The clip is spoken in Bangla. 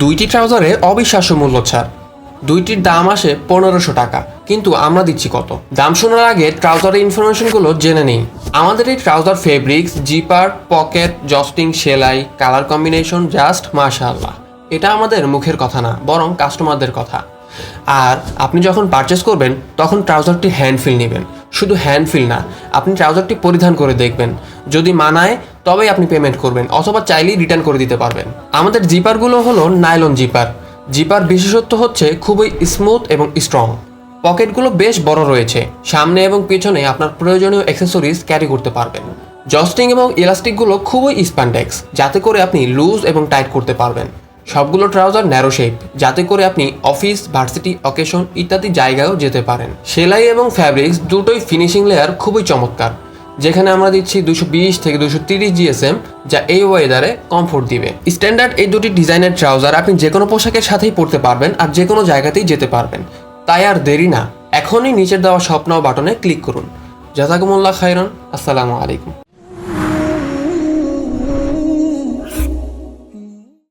দুইটি ট্রাউজারে অবিশ্বাস্য মূল্য ছাড়। দুইটির দাম আসে 1500 টাকা, কিন্তু আমরা দিচ্ছি কত? দাম শোনার আগে ট্রাউজারের ইনফরমেশনগুলো জেনে নিই। আমাদের এই ট্রাউজার ফেব্রিক্স, জিপার, পকেট, জস্টিং, সেলাই, কালার কম্বিনেশন জাস্ট মাশাআল্লাহ। এটা আমাদের মুখের কথা না, বরং কাস্টমারদের কথা। আর আপনি যখন পারচেস করবেন তখন ট্রাউজারটি হ্যান্ড ফিল নেবেন। শুধু হ্যান্ড ফিল না, আপনি ট্রাউজারটি পরিধান করে দেখবেন। যদি মানায় তবেই আপনি পেমেন্ট করবেন, অথবা চাইলেই রিটার্ন করে দিতে পারবেন। আমাদের জিপারগুলো হলো নাইলন জিপার। জিপার বিশেষত্ব হচ্ছে খুবই স্মুথ এবং স্ট্রং। পকেটগুলো বেশ বড় রয়েছে, সামনে এবং পেছনে আপনার প্রয়োজনীয় অ্যাক্সেসরিজ ক্যারি করতে পারবেন। জস্টিং এবং ইলাস্টিকগুলো খুবই স্প্যান্ডেক্স, যাতে করে আপনি লুজ এবং টাইট করতে পারবেন। সবগুলো ট্রাউজার ন্যারো শেপ, যাতে করে আপনি অফিস, ভার্সিটি, অকেশন ইত্যাদি জায়গায়ও যেতে পারেন। সেলাই এবং ফ্যাব্রিক্স দুটোই ফিনিশিং লেয়ার খুবই চমৎকার, যেখানে আমরা দিচ্ছি 220 থেকে 230 জিএসএম, যা এই ওয়েদারে কমফোর্ট দিবে। স্ট্যান্ডার্ড এই দুটি ডিজাইনের ট্রাউজার আপনি যে কোনো পোশাকের সাথেই পরতে পারবেন আর যে কোনো জায়গাতেই যেতে পারবেন। তাই আর দেরি না, এখনই নিচের দেওয়া শপ নাও বাটনে ক্লিক করুন। জাযাকুমুল্লাহ খাইরান। আসসালামু আলাইকুম।